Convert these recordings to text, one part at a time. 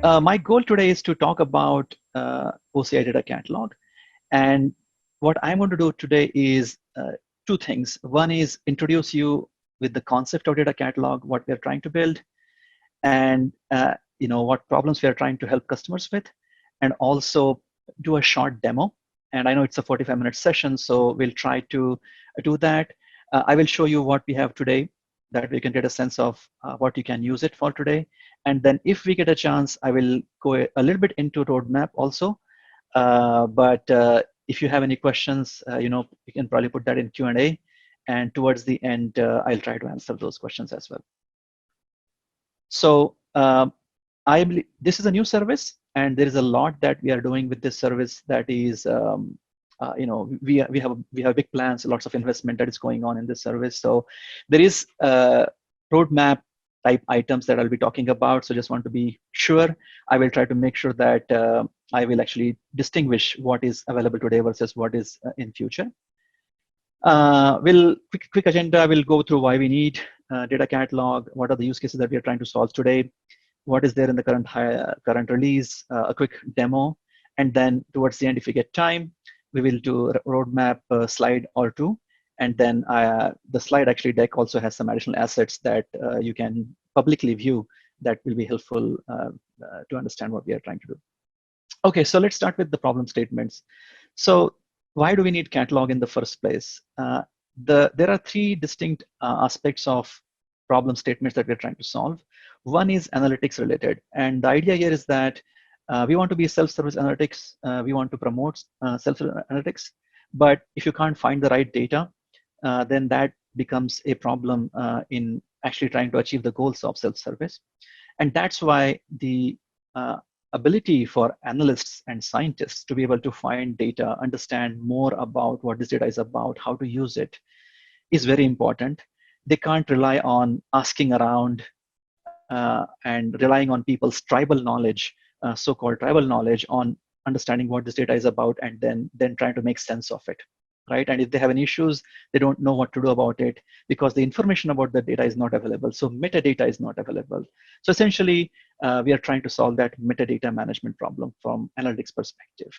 My goal today is to talk about OCI data catalog. And what I'm going to do today is two things. One is introduce you with the concept of data catalog, what we're trying to build, and what problems we are trying to help customers with, and also do a short demo. And I know it's a 45-minute session, so we'll try to do that. I will show you what we have today, that we can get a sense of what you can use it for today. And then if we get a chance, I will go a little bit into roadmap also. But if you have any questions, you can probably put that in Q&A. And towards the end, I'll try to answer those questions as well. So I believe this is a new service, and there is a lot that we are doing with this service that is, we have big plans, lots of investment that is going on in this service. So there is roadmap type items that I'll be talking about. So just want to be sure. I will try to make sure that I will actually distinguish what is available today versus what is in future. We'll quick agenda. We'll go through why we need data catalog. What are the use cases that we are trying to solve today? What is there in the current release? A quick demo, and then towards the end, if we get time, we will do a roadmap slide or two. And then the slide actually deck also has some additional assets that you can publicly view that will be helpful to understand what we are trying to do. Okay, so let's start with the problem statements. So why do we need catalog in the first place? There are three distinct aspects of problem statements that we're trying to solve. One is analytics related. And the idea here is that we want to be self-service analytics. We want to promote self-service analytics. But if you can't find the right data, then that becomes a problem in actually trying to achieve the goals of self-service. And that's why the ability for analysts and scientists to be able to find data, understand more about what this data is about, how to use it, is very important. They can't rely on asking around and relying on people's tribal knowledge, so-called tribal knowledge, on understanding what this data is about, and then trying to make sense of it, right? And if they have any issues, they don't know what to do about it because the information about the data is not available. So metadata is not available. So essentially, we are trying to solve that metadata management problem from analytics perspective.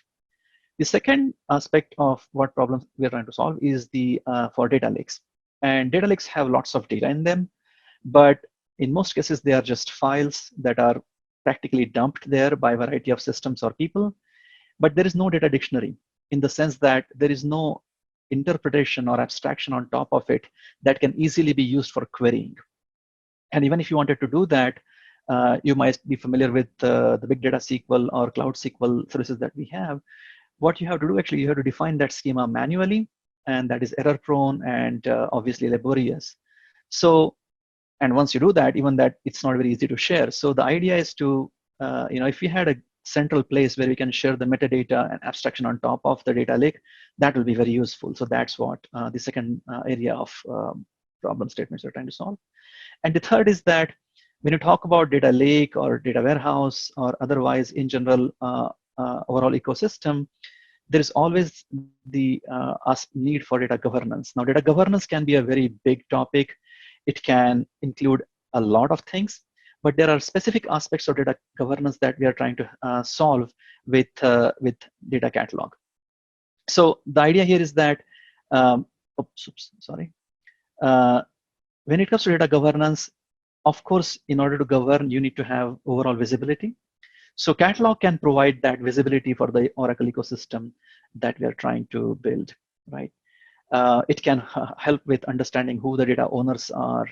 The second aspect of what problem we are trying to solve is for data lakes. And data lakes have lots of data in them, but in most cases, they are just files that are practically dumped there by a variety of systems or people. But there is no data dictionary in the sense that there is no interpretation or abstraction on top of it that can easily be used for querying. And even if you wanted to do that, you might be familiar with the big data SQL or cloud SQL services that we have. What you have to do, actually, you have to define that schema manually, and that is error prone and obviously laborious. So, and once you do that, even that, it's not very easy to share. So the idea is to, if we had a central place where we can share the metadata and abstraction on top of the data lake, that will be very useful. So that's what the second area of problem statements we're trying to solve. And the third is that when you talk about data lake or data warehouse or otherwise in general overall ecosystem, there is always the need for data governance. Now, data governance can be a very big topic. It can include a lot of things, but there are specific aspects of data governance that we are trying to solve with data catalog. So the idea here is that, when it comes to data governance, of course, in order to govern, you need to have overall visibility. So catalog can provide that visibility for the Oracle ecosystem that we are trying to build, right? It can help with understanding who the data owners are.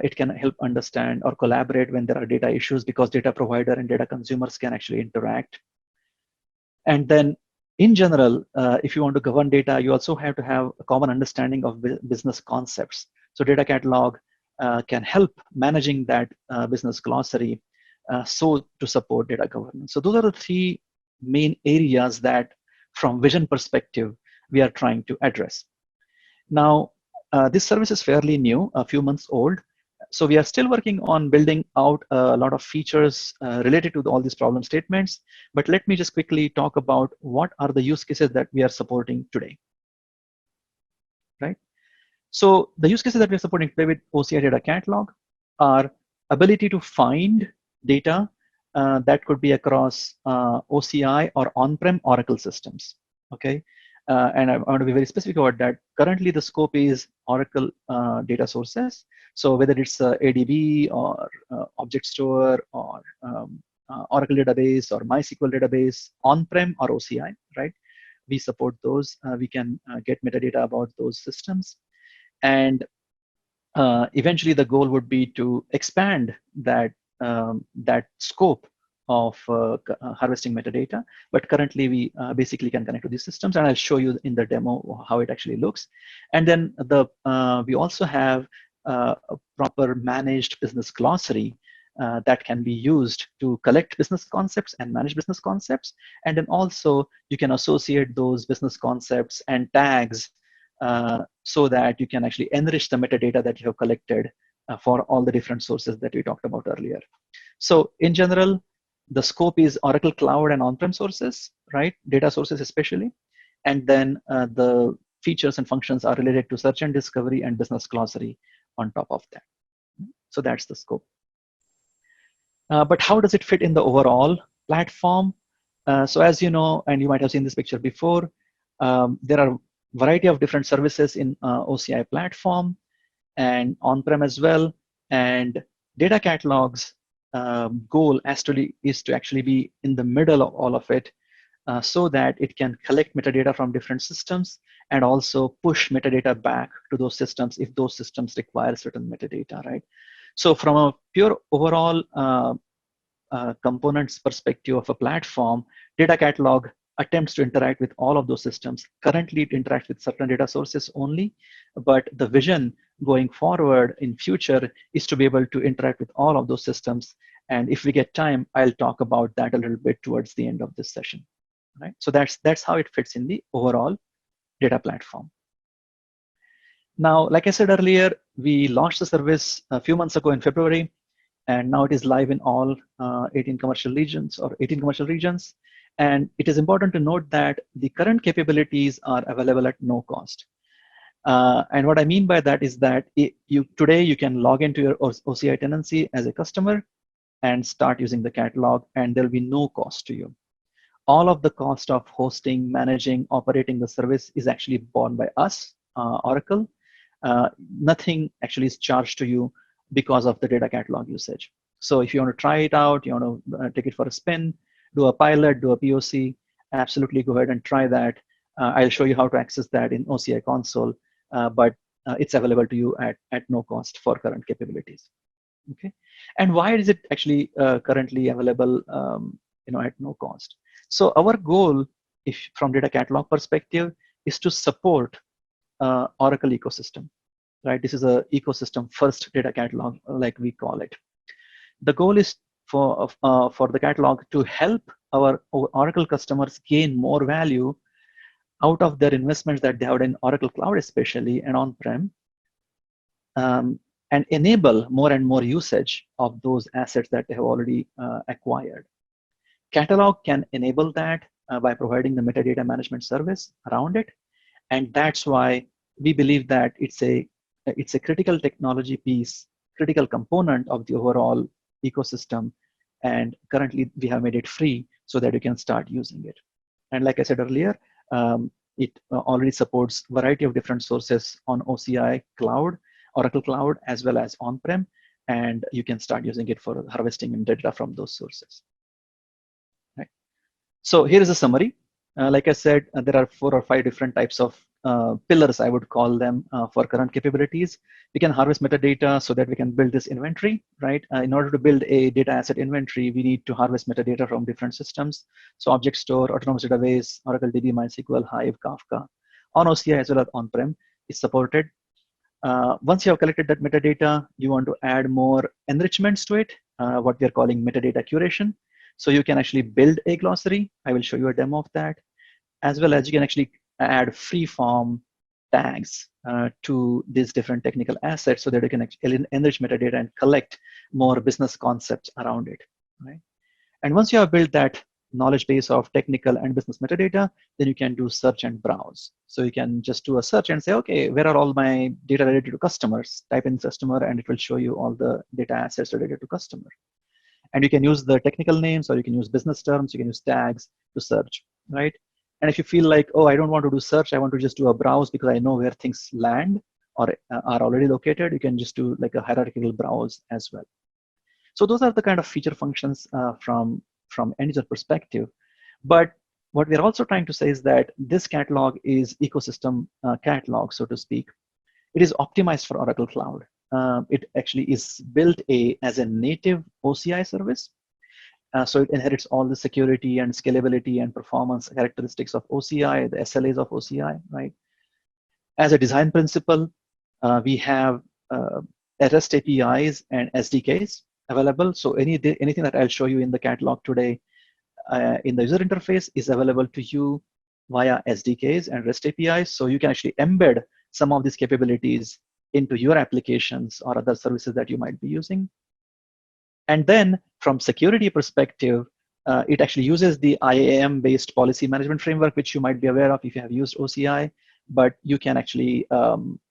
It can help understand or collaborate when there are data issues, because data provider and data consumers can actually interact. And then in general, if you want to govern data, you also have to have a common understanding of business concepts. So data catalog can help managing that business glossary so to support data governance. So those are the three main areas that from vision perspective, we are trying to address. Now, this service is fairly new, a few months old. So we are still working on building out a lot of features related to all these problem statements. But let me just quickly talk about what are the use cases that we are supporting today, right? So the use cases that we're supporting today with OCI Data Catalog are ability to find data that could be across OCI or on-prem Oracle systems. Okay, and I want to be very specific about that. Currently, the scope is Oracle data sources. So whether it's ADB or object store or Oracle database or MySQL database, on-prem or OCI, right? We support those. We can get metadata about those systems. And eventually the goal would be to expand that scope of harvesting metadata. But currently we basically can connect to these systems, and I'll show you in the demo how it actually looks. And then we also have a proper managed business glossary that can be used to collect business concepts and manage business concepts. And then also you can associate those business concepts and tags so that you can actually enrich the metadata that you have collected for all the different sources that we talked about earlier. So in general, the scope is Oracle Cloud and on-prem sources, right? Data sources especially. And then the features and functions are related to search and discovery and business glossary on top of that. So that's the scope. But how does it fit in the overall platform? So as you know, and you might have seen this picture before, there are variety of different services in OCI platform and on-prem as well. And data catalogs goal is to actually be in the middle of all of it so that it can collect metadata from different systems and also push metadata back to those systems if those systems require certain metadata, right? So from a pure overall components perspective of a platform, data catalog attempts to interact with all of those systems. Currently, it interacts with certain data sources only, but the vision going forward in future is to be able to interact with all of those systems. And if we get time, I'll talk about that a little bit towards the end of this session. Right? So that's how it fits in the overall data platform. Now, like I said earlier, we launched the service a few months ago in February, and now it is live in all 18 commercial regions. And it is important to note that the current capabilities are available at no cost. And what I mean by that is that today you can log into your OCI tenancy as a customer and start using the catalog, and there'll be no cost to you. All of the cost of hosting, managing, operating the service is actually borne by us, Oracle. Nothing actually is charged to you because of the data catalog usage. So if you want to try it out, you want to take it for a spin, do a pilot, do a POC, absolutely go ahead and try that. I'll show you how to access that in OCI console, but it's available to you at no cost for current capabilities. Okay, and why is it actually currently available at no cost? So our goal, from data catalog perspective, is to support Oracle ecosystem, right? This is a ecosystem first data catalog, like we call it. The goal is for the catalog to help our Oracle customers gain more value out of their investments that they have in Oracle Cloud, especially, and on-prem, and enable more and more usage of those assets that they have already acquired. Catalog can enable that by providing the metadata management service around it, and that's why we believe that it's a critical technology piece, critical component of the overall ecosystem, and currently we have made it free so that you can start using it. And like I said earlier, it already supports a variety of different sources on OCI Cloud, Oracle Cloud, as well as on-prem, and you can start using it for harvesting and data from those sources. Right. So here is a summary. Like I said, there are 4 or 5 different types of pillars, I would call them, for current capabilities. We can harvest metadata so that we can build this inventory, right? In order to build a data asset inventory, we need to harvest metadata from different systems. So object store, autonomous database, Oracle DB, MySQL, Hive, Kafka, on OCI as well as on-prem is supported. Once you have collected that metadata, you want to add more enrichments to it, what we are calling metadata curation. So you can actually build a glossary. I will show you a demo of that, as well as you can actually add free-form tags to these different technical assets so that you can enrich metadata and collect more business concepts around it, right? And once you have built that knowledge base of technical and business metadata, then you can do search and browse. So you can just do a search and say, okay, where are all my data related to customers? Type in customer and it will show you all the data assets related to customer. And you can use the technical names, or you can use business terms, you can use tags to search, right? And if you feel like, oh, I don't want to do search, I want to just do a browse because I know where things land or are already located, you can just do like a hierarchical browse as well. So those are the kind of feature functions from end user perspective. But what we're also trying to say is that this catalog is ecosystem catalog, so to speak. It is optimized for Oracle Cloud. It actually is built as a native OCI service. So it inherits all the security and scalability and performance characteristics of OCI, the SLAs of OCI, right? As a design principle, we have REST APIs and SDKs available. So anything that I'll show you in the catalog today in the user interface is available to you via SDKs and REST APIs. So you can actually embed some of these capabilities into your applications or other services that you might be using. And then from security perspective, it actually uses the IAM-based policy management framework, which you might be aware of if you have used OCI, but you can actually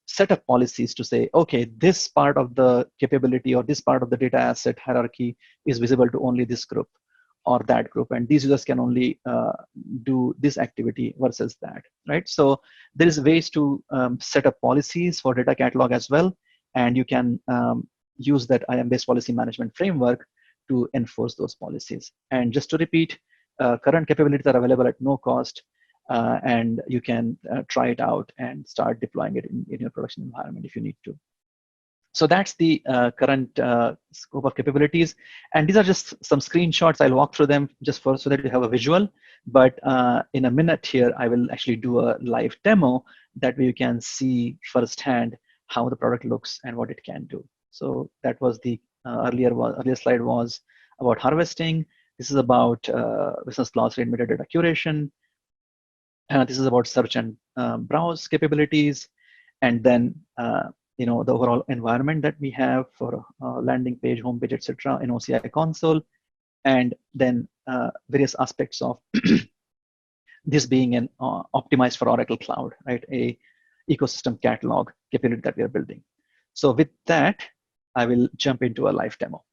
set up policies to say, okay, this part of the capability or this part of the data asset hierarchy is visible to only this group or that group, and these users can only do this activity versus that, right? So there is ways to set up policies for data catalog as well, and you can use that IAM-based policy management framework to enforce those policies. And just to repeat, current capabilities are available at no cost, and you can try it out and start deploying it in your production environment if you need to. So that's the current scope of capabilities. And these are just some screenshots. I'll walk through them just so that you have a visual. But in a minute here, I will actually do a live demo. That way you can see firsthand how the product looks and what it can do. So that was the earlier slide was about harvesting. This is about business class rate metadata curation. This is about search and browse capabilities. And then the overall environment that we have for landing page, homepage, etc. in OCI console, and then various aspects of this being an optimized for Oracle Cloud, right? A ecosystem catalog capability that we are building. So with that, I will jump into a live demo.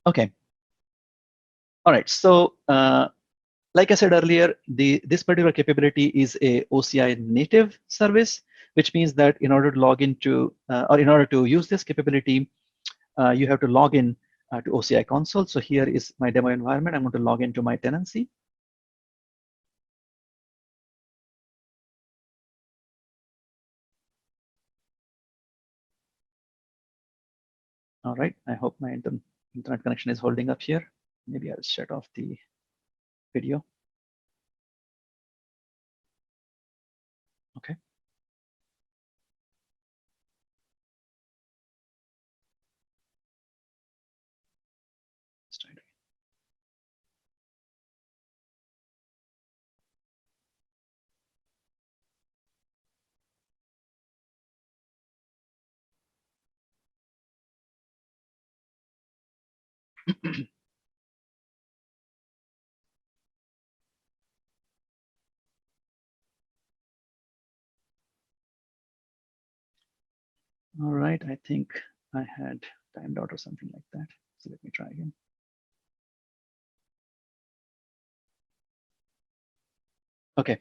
Okay. All right. So like I said earlier, this particular capability is a OCI native service, which means that in order to log into or in order to use this capability, you have to log in to OCI console. So here is my demo environment. I'm going to log into my tenancy. All right. I hope my internet connection is holding up here. Maybe I'll shut off the video. Okay. Let's try it again. All right. I think I had timed out or something like that. So let me try again. Okay.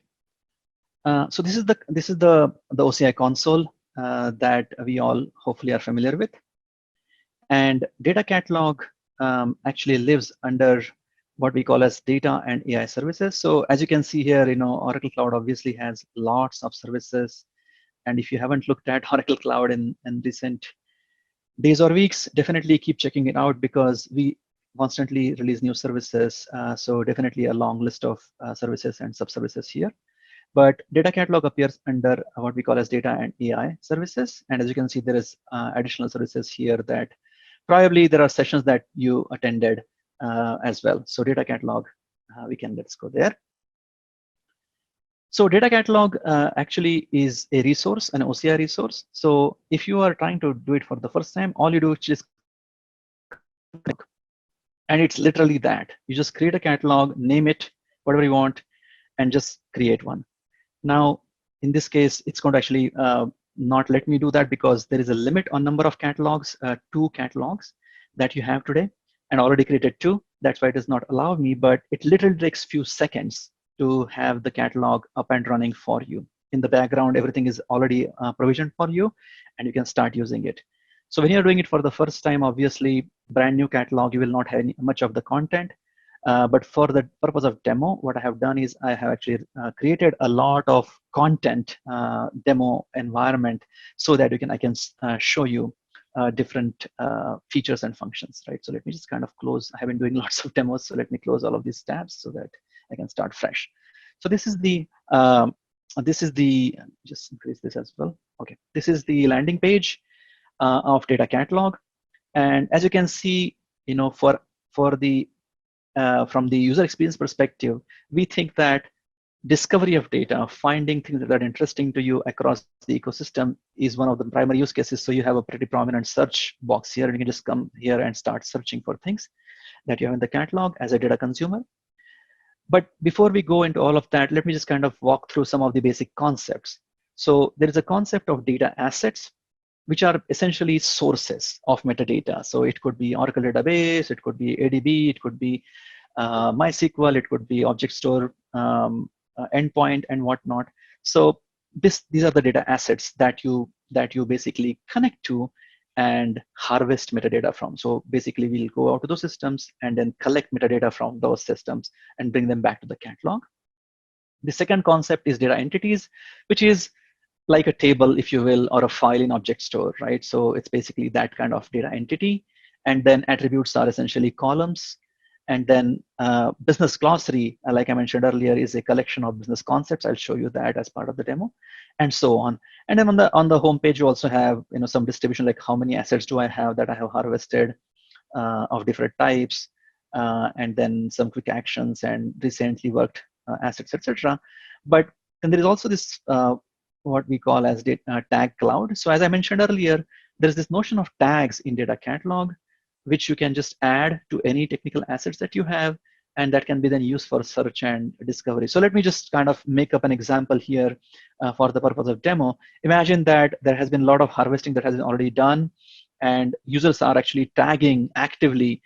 So this is the OCI console that we all hopefully are familiar with. And data catalog actually lives under what we call as data and AI services. So as you can see here, Oracle Cloud obviously has lots of services. And if you haven't looked at Oracle Cloud in recent days or weeks, definitely keep checking it out because we constantly release new services. So definitely a long list of services and sub-services here. But data catalog appears under what we call as data and AI services. And as you can see, there is additional services here that probably there are sessions that you attended as well. So data catalog, let's go there. So data catalog actually is a resource, an OCI resource. So if you are trying to do it for the first time, all you do is just and it's literally that. You just create a catalog, name it, whatever you want, and just create one. Now, in this case, it's going to actually not let me do that because there is a limit on number of catalogs, 2 catalogs that you have today, and already created 2. That's why it does not allow me, but it literally takes few seconds to have the catalog up and running for you. In the background, everything is already provisioned for you, and you can start using it. So when you're doing it for the first time, obviously, brand new catalog, you will not have much of the content. But for the purpose of demo, what I have done is I have actually created a lot of content demo environment so that I can show you different features and functions, right? So let me just kind of close. I have been doing lots of demos, so let me close all of these tabs so that I can start fresh. So this is the just increase this as well. Okay, this is the landing page of data catalog, and as you can see, for the from the user experience perspective, we think that discovery of data, finding things that are interesting to you across the ecosystem is one of the primary use cases. So you have a pretty prominent search box here, and you can just come here and start searching for things that you have in the catalog as a data consumer. But before we go into all of that, let me just kind of walk through some of the basic concepts. So there is a concept of data assets, which are essentially sources of metadata. So it could be Oracle database, it could be ADB, it could be MySQL, it could be object store endpoint and whatnot. So these are the data assets that you basically connect to and harvest metadata from. So basically, we'll go out to those systems and then collect metadata from those systems and bring them back to the catalog. The second concept is data entities, which is like a table, if you will, or a file in object store, right? So it's basically that kind of data entity. And then attributes are essentially columns. And then business glossary, like I mentioned earlier, is a collection of business concepts. I'll show you that as part of the demo, and so on. And then on the home page, you also have some distribution, like how many assets do I have that I have harvested of different types, and then some quick actions and recently worked assets, etc. But then there is also this what we call as tag cloud. So as I mentioned earlier, there's this notion of tags in data catalog, which you can just add to any technical assets that you have, and that can be then used for search and discovery. So let me just kind of make up an example here for the purpose of demo. Imagine that there has been a lot of harvesting that has been already done, and users are actually tagging actively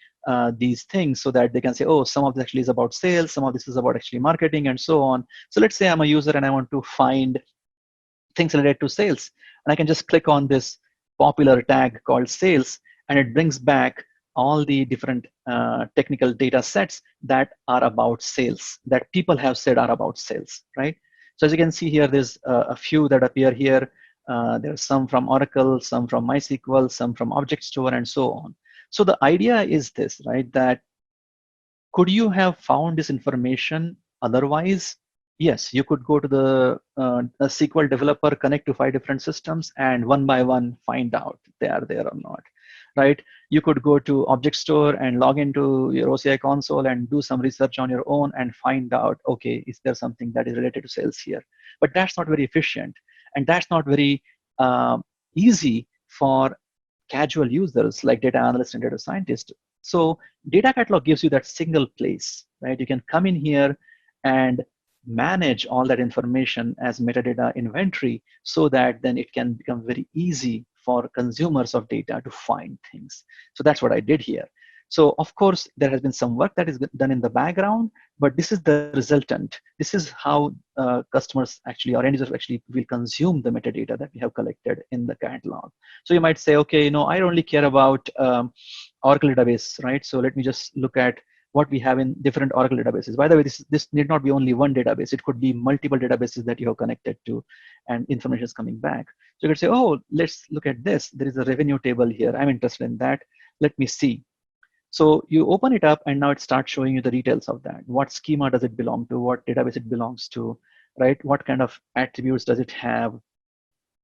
these things so that they can say, oh, some of this actually is about sales, some of this is about actually marketing, and so on. So let's say I'm a user and I want to find things related to sales, and I can just click on this popular tag called sales, and it brings back all the different technical data sets that are about sales, that people have said are about sales, right? So as you can see here, there's a few that appear here. There's some from Oracle, some from MySQL, some from Object Store, and so on. So the idea is this, right? That could you have found this information otherwise? Yes, you could go to the SQL developer, connect to 5 different systems, and one by one find out if they are there or not, right? You could go to Object Store and log into your OCI console and do some research on your own and find out, okay, is there something that is related to sales here? But that's not very efficient, and that's not very easy for casual users like data analysts and data scientists. So data catalog gives you that single place, right? You can come in here and manage all that information as metadata inventory so that then it can become very easy for consumers of data to find things. So that's what I did here. So of course, there has been some work that is done in the background, but this is the resultant. This is how customers actually, or end users actually will consume the metadata that we have collected in the catalog. So you might say, okay, I only care about Oracle database, right? So let me just look at what we have in different Oracle databases. By the way, this need not be only one database. It could be multiple databases that you have connected to, and information is coming back. So you could say, oh, let's look at this. There is a revenue table here. I'm interested in that. Let me see. So you open it up, and now it starts showing you the details of that. What schema does it belong to? What database it belongs to, right? What kind of attributes does it have?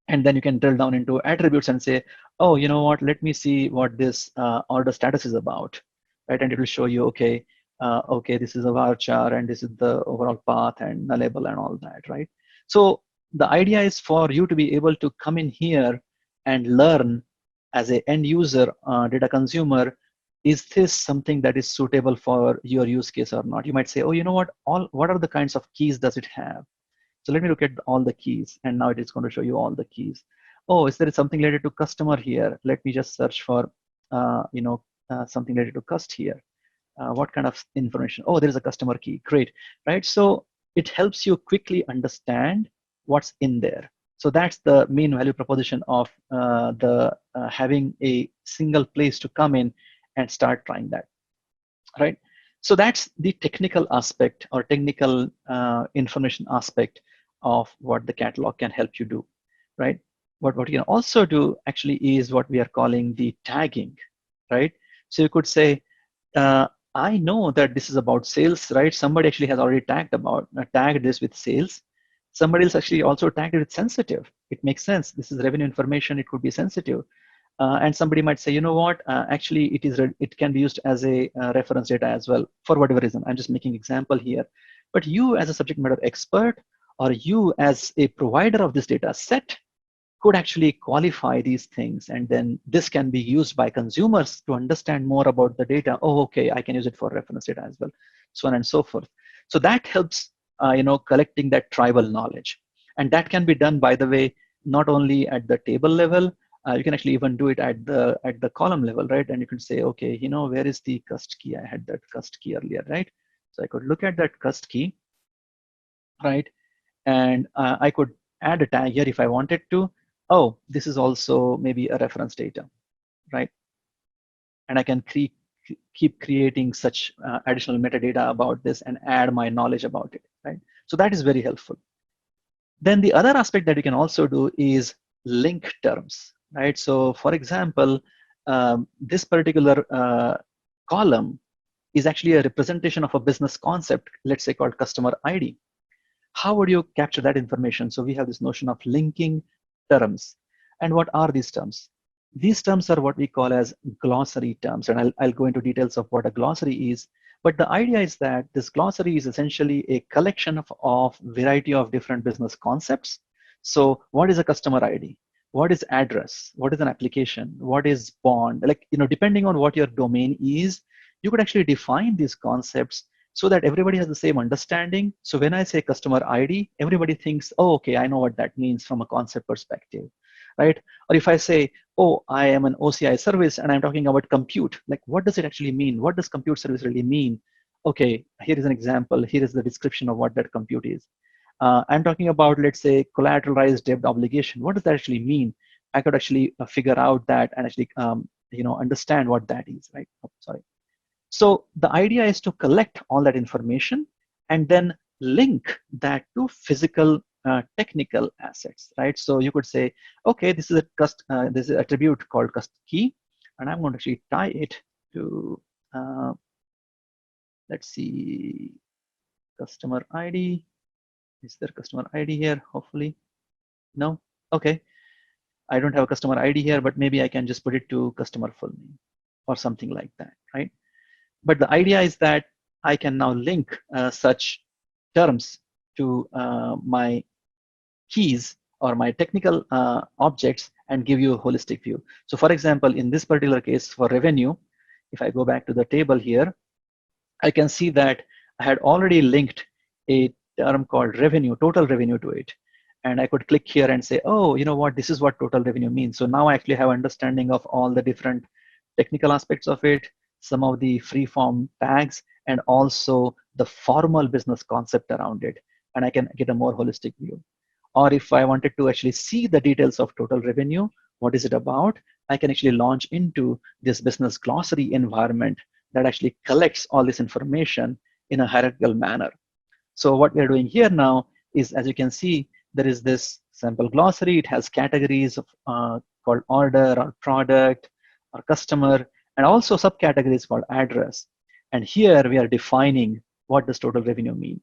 And then you can drill down into attributes and say, oh, you know what? Let me see what this order status is about, right? And it will show you, okay, okay, this is a varchar, and this is the overall path and nullable and all that, right? So the idea is for you to be able to come in here and learn as a end user, data consumer, is this something that is suitable for your use case or not? You might say, oh, you know what, what are the kinds of keys does it have? So let me look at all the keys, and now it is going to show you all the keys. Oh, is there something related to customer here? Let me just search for, something related to cust here. What kind of information? Oh, there is a customer key. Great, right? So it helps you quickly understand what's in there. So that's the main value proposition of having a single place to come in and start trying that, right? So that's the technical aspect or technical information aspect of what the catalog can help you do, right? What you can also do actually is what we are calling the tagging, right? So you could say, I know that this is about sales, right? Somebody actually has already tagged this with sales. Somebody else actually also tagged it with sensitive. It makes sense. This is revenue information. It could be sensitive. And somebody might say, you know what, actually it can be used as a reference data as well for whatever reason. I'm just making example here. But you as a subject matter expert, or you as a provider of this data set, could actually qualify these things, and then this can be used by consumers to understand more about the data. Oh, okay, I can use it for reference data as well, so on and so forth. So that helps, collecting that tribal knowledge, and that can be done, by the way, not only at the table level. You can actually even do it at the column level, right? And you can say, okay, where is the cust key? I had that cust key earlier, right? So I could look at that cust key, right? And I could add a tag here if I wanted to. Oh, this is also maybe a reference data, right? And I can keep creating such additional metadata about this and add my knowledge about it, right? So that is very helpful. Then the other aspect that you can also do is link terms, right? So for example, this particular column is actually a representation of a business concept, let's say called customer ID. How would you capture that information? So we have this notion of linking terms. And what are these terms? These terms are what we call as glossary terms. And I'll go into details of what a glossary is. But the idea is that this glossary is essentially a collection of variety of different business concepts. So what is a customer ID? What is address? What is an application? What is bond? Like, depending on what your domain is, you could actually define these concepts so that everybody has the same understanding. So when I say customer ID, everybody thinks, oh, okay, I know what that means from a concept perspective, right? Or if I say, oh, I am an OCI service and I'm talking about compute, like what does it actually mean? What does compute service really mean? Okay, here is an example. Here is the description of what that compute is. I'm talking about, let's say, collateralized debt obligation. What does that actually mean? I could actually figure out that and actually, understand what that is, right? Oh, sorry. So the idea is to collect all that information and then link that to physical technical assets, right? So you could say, okay, this is this is an attribute called cust key, and I'm going to actually tie it to, let's see, customer ID. Is there customer ID here? Hopefully, no. Okay, I don't have a customer ID here, but maybe I can just put it to customer full name or something like that, right? But the idea is that I can now link such terms to my keys or my technical objects and give you a holistic view. So for example, in this particular case for revenue, if I go back to the table here, I can see that I had already linked a term called revenue, total revenue to it. And I could click here and say, oh, you know what, this is what total revenue means. So now I actually have understanding of all the different technical aspects of it, some of the free-form tags, and also the formal business concept around it. And I can get a more holistic view. Or if I wanted to actually see the details of total revenue, what is it about? I can actually launch into this business glossary environment that actually collects all this information in a hierarchical manner. So what we're doing here now is, as you can see, there is this sample glossary. It has categories of, called order or product or customer, and also subcategories called address. And here we are defining what does total revenue mean.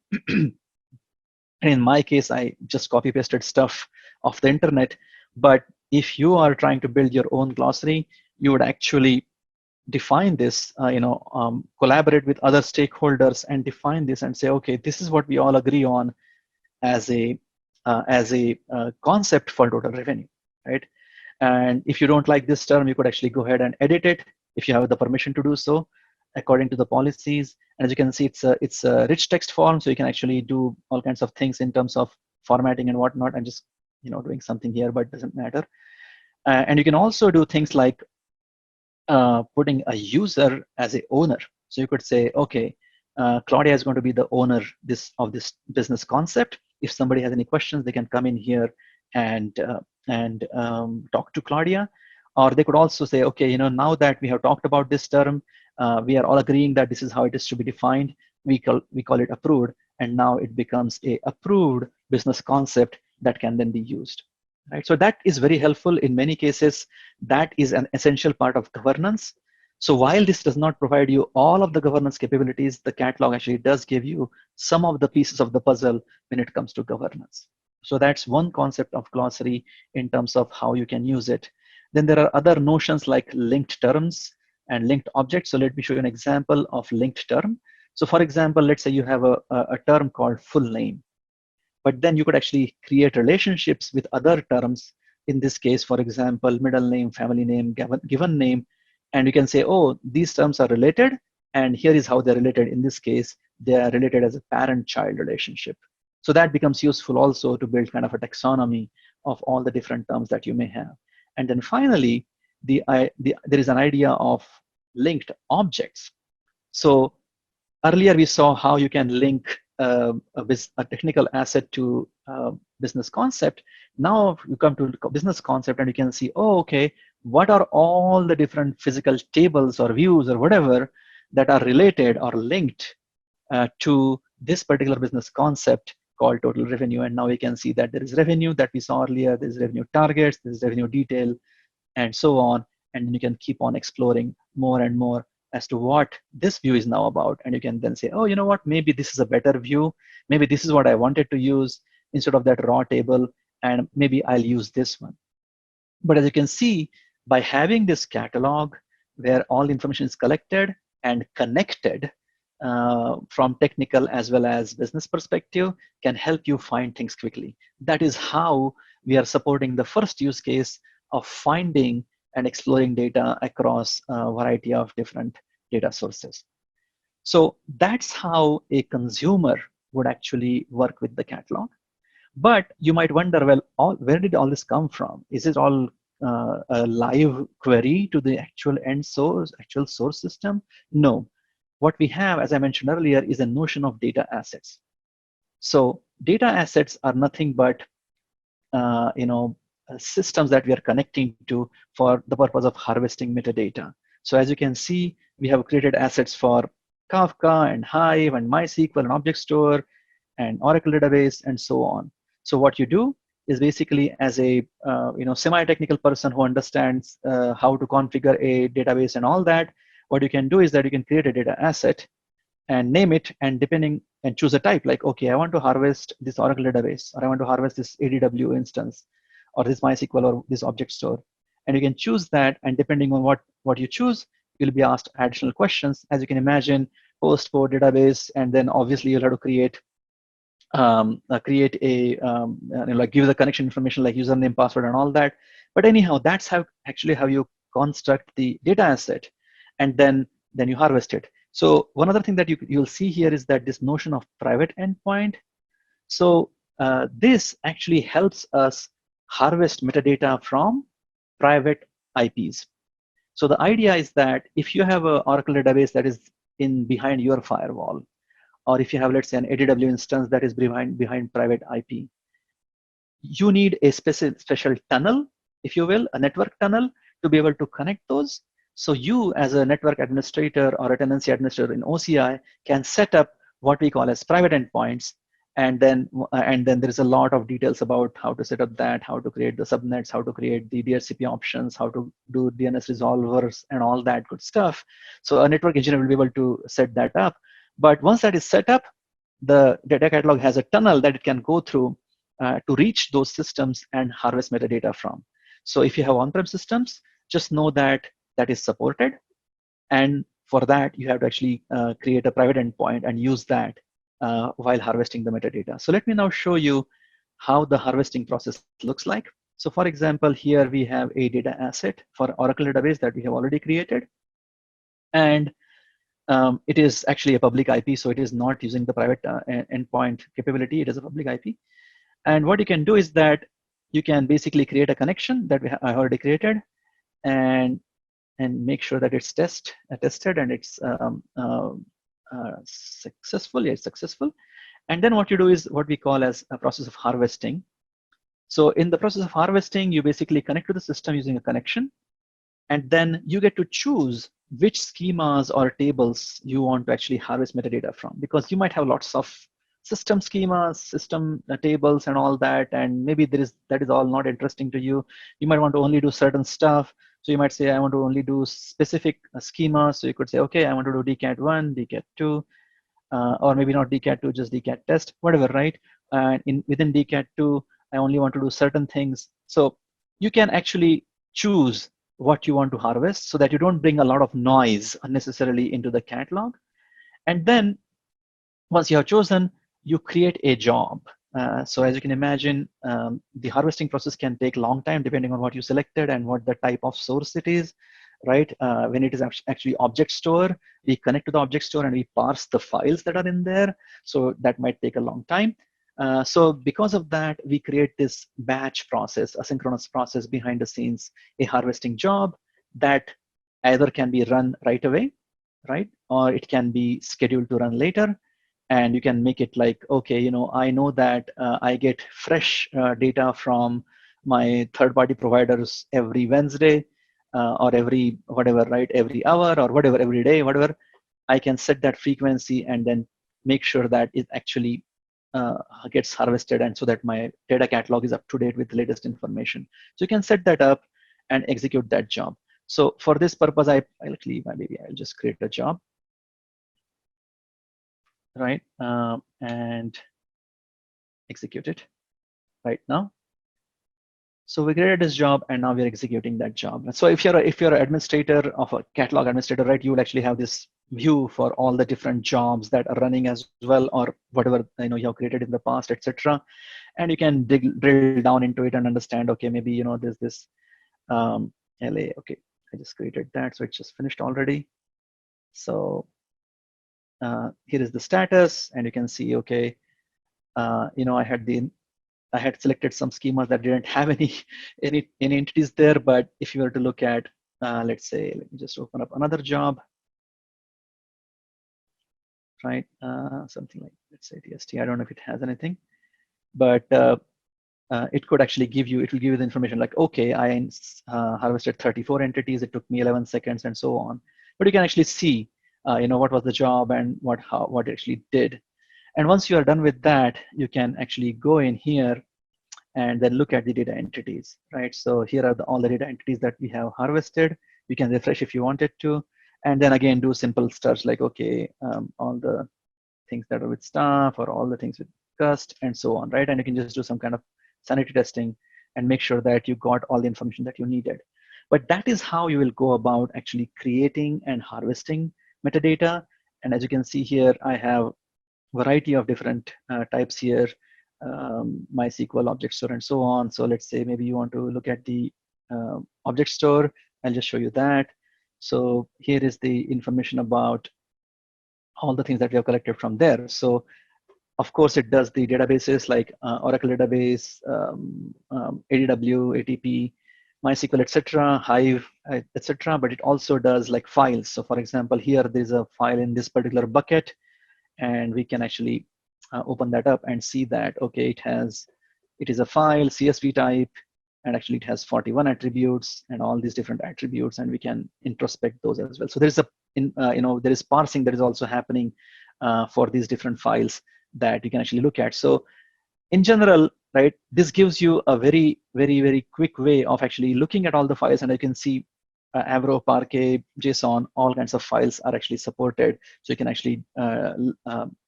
And in my case, I just copy pasted stuff off the internet. But if you are trying to build your own glossary, you would actually define this, collaborate with other stakeholders and define this and say, okay, this is what we all agree on as a concept for total revenue, right? And if you don't like this term, you could actually go ahead and edit it. if you have the permission to do so according to the policies. And as you can see, it's a rich text form, so you can actually do all kinds of things in terms of formatting and whatnot. I'm just doing something here, but it doesn't matter. And you can also do things like putting a user as a owner. So you could say, okay, Claudia is going to be the owner of this business concept. If somebody has any questions, they can come in here and talk to Claudia. Or they could also say, okay, now that we have talked about this term, we are all agreeing that this is how it is to be defined. We call it approved, and now it becomes a approved business concept that can then be used. Right? So that is very helpful in many cases. That is an essential part of governance. So while this does not provide you all of the governance capabilities, the catalog actually does give you some of the pieces of the puzzle when it comes to governance. So that's one concept of glossary in terms of how you can use it. Then there are other notions like linked terms and linked objects. So let me show you an example of linked term. So for example, let's say you have a term called full name, but then you could actually create relationships with other terms. In this case, for example, middle name, family name, given name, and you can say, oh, these terms are related, and here is how they're related. In this case, they are related as a parent-child relationship. So that becomes useful also to build kind of a taxonomy of all the different terms that you may have. And then finally, there is an idea of linked objects. So earlier we saw how you can link a technical asset to business concept. Now you come to business concept and you can see, oh, okay, what are all the different physical tables or views or whatever that are related or linked to this particular business concept called total revenue. And now we can see that there is revenue that we saw earlier, there's revenue targets, there's revenue detail, and so on. And you can keep on exploring more and more as to what this view is now about. And you can then say, oh, you know what, maybe this is a better view. Maybe this is what I wanted to use instead of that raw table, and maybe I'll use this one. But as you can see, by having this catalog where all the information is collected and connected from technical as well as business perspective, can help you find things quickly. That is how we are supporting the first use case of finding and exploring data across a variety of different data sources. So that's how a consumer would actually work with the catalog. But you might wonder, well, where did all this come from? Is it all a live query to the actual end source, actual source system? No. What we have, as I mentioned earlier, is a notion of data assets. So data assets are nothing but systems that we are connecting to for the purpose of harvesting metadata. So as you can see, we have created assets for Kafka and Hive and MySQL and Object Store and Oracle database and so on. So what you do is basically, as a semi-technical person who understands how to configure a database and all that, what you can do is that you can create a data asset and name it, and choose a type, like, okay, I want to harvest this Oracle database, or I want to harvest this ADW instance, or this MySQL, or this object store. And you can choose that, and depending on what you choose, you'll be asked additional questions. As you can imagine, post-port database, and then obviously you'll have to create give the connection information like username, password, and all that. But anyhow, that's how you construct the data asset, and then you harvest it. So one other thing that you'll see here is that this notion of private endpoint. So this actually helps us harvest metadata from private IPs. So the idea is that if you have an Oracle database that is behind your firewall, or if you have, let's say, an ADW instance that is behind private IP, you need a special tunnel, if you will, a network tunnel, to be able to connect those. So you, as a network administrator or a tenancy administrator in OCI, can set up what we call as private endpoints. And then there is a lot of details about how to set up that, how to create the subnets, how to create the DHCP options, how to do DNS resolvers, and all that good stuff. So a network engineer will be able to set that up. But once that is set up, the data catalog has a tunnel that it can go through to reach those systems and harvest metadata from. So if you have on-prem systems, just know that that is supported. And for that, you have to actually create a private endpoint and use that while harvesting the metadata. So let me now show you how the harvesting process looks like. So for example, here we have a data asset for Oracle database that we have already created. And it is actually a public IP, so it is not using the private endpoint capability. It is a public IP. And what you can do is that you can basically create a connection that I already created, and make sure that it's tested and it's successful. Yeah, it's successful. And then what you do is what we call as a process of harvesting. So in the process of harvesting, you basically connect to the system using a connection, and then you get to choose which schemas or tables you want to actually harvest metadata from, because you might have lots of system schemas, system tables and all that, and maybe that is all not interesting to you. You might want to only do certain stuff. So you might say, I want to only do specific schemas. So you could say, okay, I want to do DCAT1, DCAT2, or maybe not DCAT2, just DCAT test, whatever, right? And within DCAT2, I only want to do certain things. So you can actually choose what you want to harvest so that you don't bring a lot of noise unnecessarily into the catalog. And then once you have chosen, you create a job. So as you can imagine, the harvesting process can take a long time depending on what you selected and what the type of source it is, right? When it is actually object store, we connect to the object store and we parse the files that are in there. So that might take a long time. So because of that, we create this batch process, asynchronous process behind the scenes, a harvesting job that either can be run right away, right? Or it can be scheduled to run later. And you can make it like, okay, I know that I get fresh data from my third-party providers every Wednesday or every whatever, right? Every hour or whatever, every day, whatever. I can set that frequency and then make sure that it actually gets harvested, and so that my data catalog is up to date with the latest information. So you can set that up and execute that job. So for this purpose, I'll leave my baby. I'll just create a job, right? And execute it right now. So we created this job, and now we're executing that job. So if you're an administrator of a catalog administrator, right, you will actually have this view for all the different jobs that are running as well, or whatever you have created in the past, etc. And you can drill down into it and understand. Okay, maybe there's this LA. Okay, I just created that, so it's just finished already. So here is the status, and you can see. Okay, I had selected some schemas that didn't have any entities there. But if you were to look at, let's say, let me just open up another job, right? Something like, let's say TST. I don't know if it has anything, but it could actually give you, it will give you the information like, okay, I harvested 34 entities. It took me 11 seconds and so on. But you can actually see, what was the job and what it actually did. And once you are done with that, you can actually go in here and then look at the data entities, right? So here are all the data entities that we have harvested. You can refresh if you wanted to. And then again, do simple stuff like, okay, all the things that are with staff or all the things with cust and so on, right? And you can just do some kind of sanity testing and make sure that you got all the information that you needed. But that is how you will go about actually creating and harvesting metadata. And as you can see here, I have variety of different types here, MySQL object store and so on. So let's say maybe you want to look at the object store. I'll just show you that. So here is the information about all the things that we have collected from there. So of course it does the databases like Oracle database, ADW, ATP, MySQL, etc., Hive, etc. But it also does like files. So for example, here there's a file in this particular bucket, and we can actually open that up and see that, okay, it is a file, CSV type, and actually it has 41 attributes and all these different attributes, and we can introspect those as well. So there's there is parsing that is also happening for these different files that you can actually look at. So in general, right, this gives you a very, very, very quick way of actually looking at all the files, and you can see Avro, Parquet, JSON, all kinds of files are actually supported. So you can actually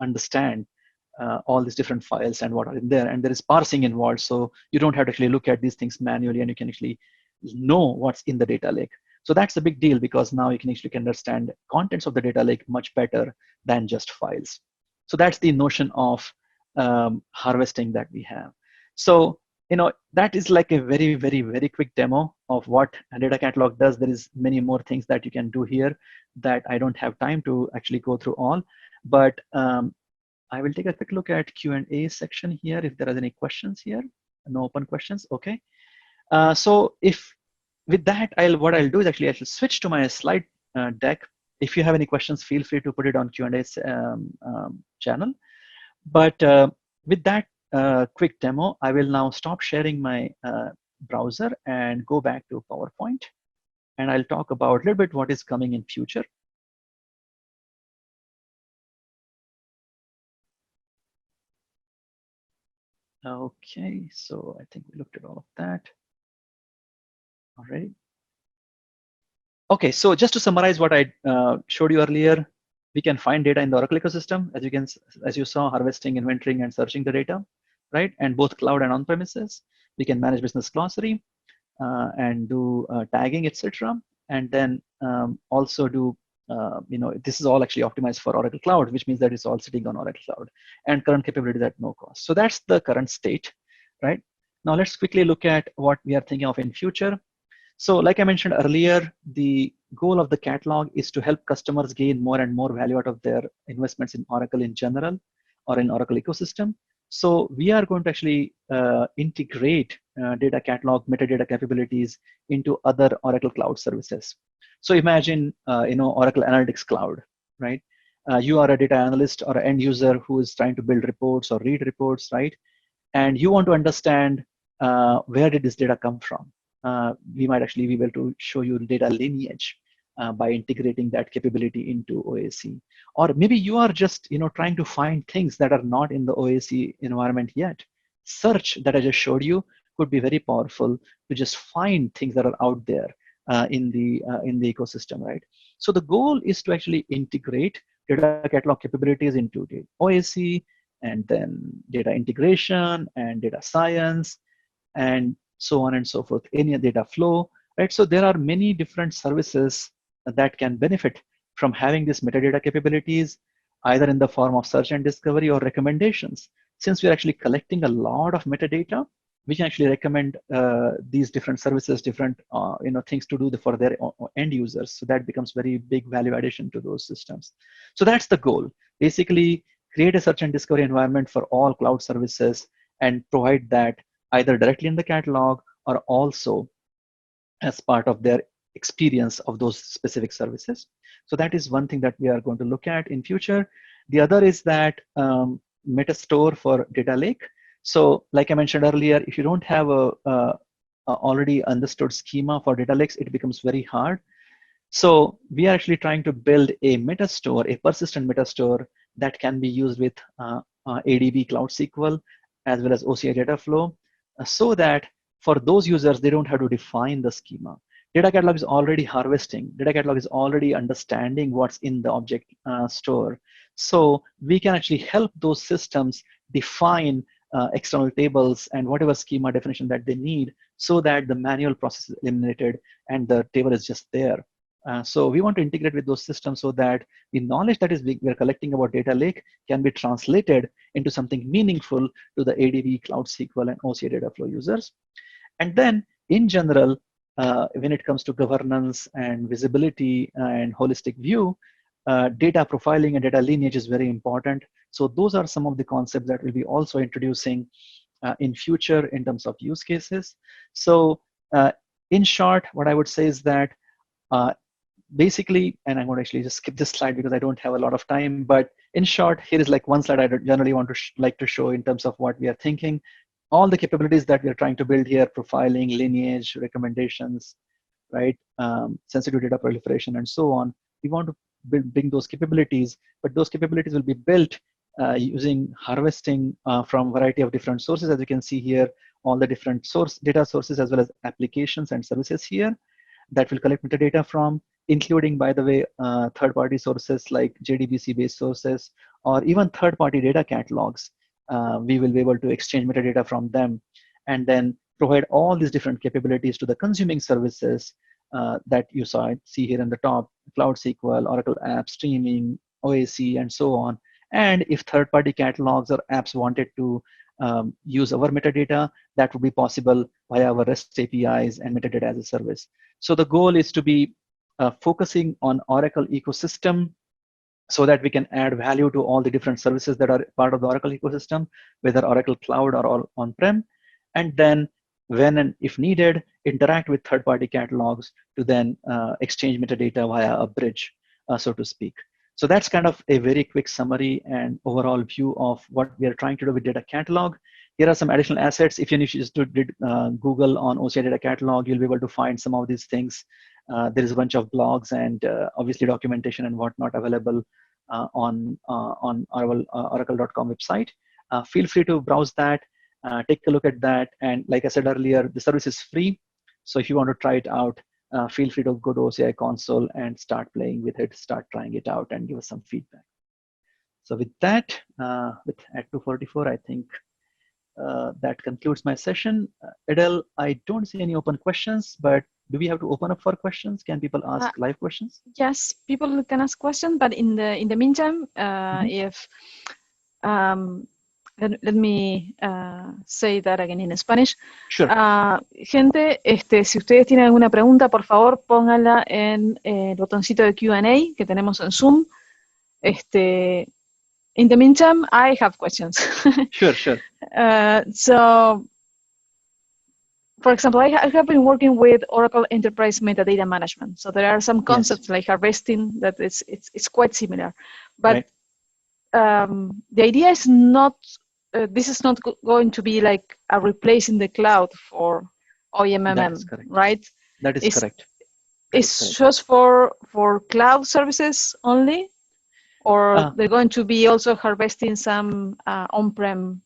understand all these different files and what are in there. And there is parsing involved. So you don't have to actually look at these things manually, and you can actually know what's in the data lake. So that's a big deal, because now you can actually understand contents of the data lake much better than just files. So that's the notion of harvesting that we have. So that is like a very, very, very quick demo of what a data catalog does. There is many more things that you can do here that I don't have time to actually go through all, but I will take a quick look at Q&A section here if there are any questions here. No open questions, okay. So if with that, what I'll do is actually I shall switch to my slide deck. If you have any questions, feel free to put it on Q&A channel. But with that quick demo, I will now stop sharing my browser and go back to PowerPoint. And I'll talk about a little bit what is coming in future. Okay, so I think we looked at all of that. All right. Okay, so just to summarize what I showed you earlier, we can find data in the Oracle ecosystem, as you saw, harvesting, inventorying, and searching the data, right? And both cloud and on-premises. We can manage business glossary and do tagging, etc. And then also do, this is all actually optimized for Oracle Cloud, which means that it's all sitting on Oracle Cloud and current capabilities at no cost. So that's the current state, right? Now let's quickly look at what we are thinking of in future. So like I mentioned earlier, the goal of the catalog is to help customers gain more and more value out of their investments in Oracle in general or in Oracle ecosystem. So we are going to actually integrate data catalog metadata capabilities into other Oracle Cloud services. So imagine, Oracle Analytics Cloud, right? You are a data analyst or an end user who is trying to build reports or read reports, right? And you want to understand where did this data come from? We might actually be able to show you data lineage by integrating that capability into OAC. Or maybe you are just trying to find things that are not in the OAC environment yet. Search that I just showed you could be very powerful to just find things that are out there in the ecosystem, right? So the goal is to actually integrate data catalog capabilities into the OAC, and then data integration and data science, and so on and so forth, any data flow, right? So there are many different services that can benefit from having these metadata capabilities, either in the form of search and discovery or recommendations. Since we're actually collecting a lot of metadata, we can actually recommend these different services, different things to do for their end users. So that becomes very big value addition to those systems. So that's the goal. Basically, create a search and discovery environment for all cloud services and provide that either directly in the catalog or also as part of their experience of those specific services. So that is one thing that we are going to look at in future. The other is that Metastore for data lake. So like I mentioned earlier, if you don't have a already understood schema for data lakes, it becomes very hard. So we are actually trying to build a Metastore, a persistent Metastore that can be used with ADB Cloud SQL as well as OCI data flow, so that for those users, they don't have to define the schema. Data catalog is already harvesting. Data catalog is already understanding what's in the object store. So we can actually help those systems define external tables and whatever schema definition that they need, so that the manual process is eliminated and the table is just there. So we want to integrate with those systems so that the knowledge that is we're collecting about data lake can be translated into something meaningful to the ADB, Cloud SQL, and OCI data flow users. And then in general, when it comes to governance and visibility and holistic view, data profiling and data lineage is very important. So those are some of the concepts that we'll be also introducing in future in terms of use cases. So in short, what I would say is that basically, and I'm going to actually just skip this slide because I don't have a lot of time, but in short, here is like one slide I generally want to like to show in terms of what we are thinking. All the capabilities that we're trying to build here, profiling, lineage, recommendations, right? Sensitive data proliferation and so on. We want to bring those capabilities, but those capabilities will be built using harvesting from a variety of different sources. As you can see here, all the different data sources as well as applications and services here that will collect metadata from, including, by the way, third-party sources like JDBC-based sources, or even third-party data catalogs. We will be able to exchange metadata from them and then provide all these different capabilities to the consuming services that you see here in the top: Cloud SQL, Oracle Apps, Streaming, OAC, and so on. And if third-party catalogs or apps wanted to use our metadata, that would be possible via our REST APIs and metadata as a service. So the goal is to be focusing on Oracle ecosystem so that we can add value to all the different services that are part of the Oracle ecosystem, whether Oracle Cloud or on-prem, and then when and if needed, interact with third-party catalogs to then exchange metadata via a bridge, so to speak. So that's kind of a very quick summary and overall view of what we are trying to do with data catalog. Here are some additional assets. If you just did Google on OCI data catalog, you'll be able to find some of these things. There is a bunch of blogs and obviously documentation and whatnot available on our oracle.com website. Feel free to browse that, take a look at that. And like I said earlier, the service is free. So if you want to try it out, feel free to go to OCI console and start playing with it, start trying it out and give us some feedback. So with that, at 2:44, I think that concludes my session. Adele, I don't see any open questions, but do we have to open up for questions? Can people ask live questions? Yes, people can ask questions, but in the meantime, if let me say that again in Spanish. Sure. Gente, si ustedes tienen alguna pregunta, por favor, pónganla en el botoncito de Q&A que tenemos en Zoom. In the meantime, I have questions. Sure, sure. So, for example, I have been working with Oracle Enterprise Metadata Management. So there are some concepts like harvesting that it's quite similar. But the idea is not, this is not going to be like a replacing the cloud for OEMM, right? That is correct. It's just for cloud services only? Or they're going to be also harvesting some on-prem?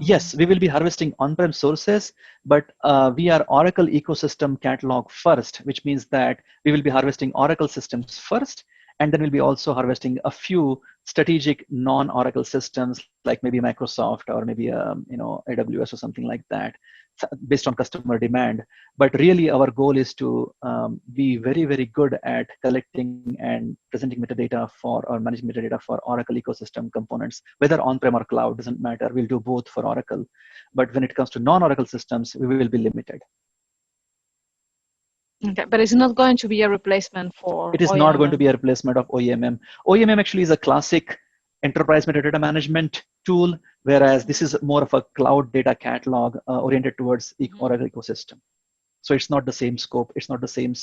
Yes, we will be harvesting on-prem sources, but we are Oracle ecosystem catalog first, which means that we will be harvesting Oracle systems first, and then we'll be also harvesting a few strategic non-Oracle systems, like maybe Microsoft or maybe AWS or something like that, based on customer demand. But really, our goal is to be very, very good at collecting and presenting metadata for or managing metadata for Oracle ecosystem components, whether on-prem or cloud, doesn't matter. We'll do both for Oracle. But when it comes to non-Oracle systems, we will be limited. Okay, but it's not going to be a replacement for It is OEMM. Not going to be a replacement of OEMM. OEMM actually is a classic enterprise metadata management tool, whereas this is more of a cloud data catalog oriented towards Oracle ecosystem. So it's not the same scope. It's not the same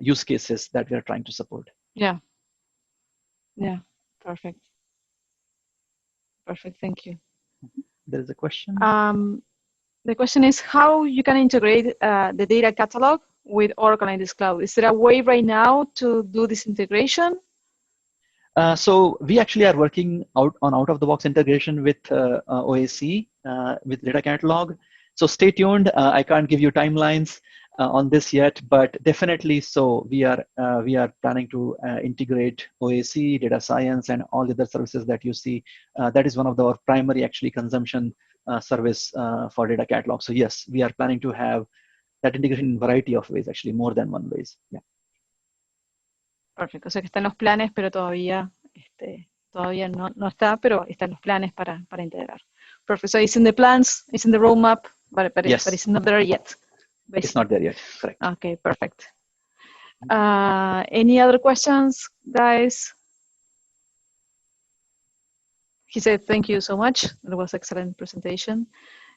use cases that we are trying to support. Yeah. Yeah. Perfect. Perfect. Thank you. There is a question. The question is how you can integrate the data catalog with Oracle Analytics Cloud. Is there a way right now to do this integration? So we actually are working on out-of-the-box integration with OAC, with data catalog. So stay tuned. I can't give you timelines on this yet, but definitely so. We are planning to integrate OAC, data science, and all the other services that you see. That is one of our primary actually consumption service for data catalog. So yes, we are planning to have that integration in a variety of ways, actually more than one ways. Yeah. Perfecto, o sea que están los planes, pero todavía no está, pero están los planes para integrar. Perfect, so it's in the plans, it's in the roadmap, but it's not there yet. Basically. It's not there yet, correct. Okay, perfect. Any other questions, guys? He said, thank you so much. It was an excellent presentation.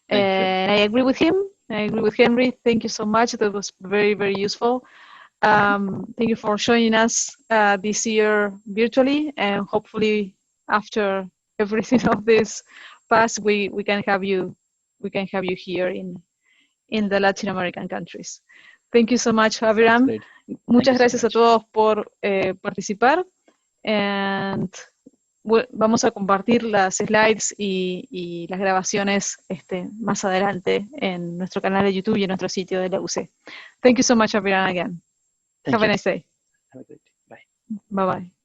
And I agree with him. I agree with Henry. Thank you so much. That was very, very useful. Thank you for joining us this year virtually, and hopefully after everything of this pass, we can have you here in the Latin American countries. Thank you so much, Abhiram. Muchas gracias a todos por participar. And vamos a compartir las slides y las grabaciones más adelante en nuestro canal de YouTube y en nuestro sitio de la UC. Thank you so much, Abhiram, again. Have a nice day. Have a great day. Bye. Bye-bye.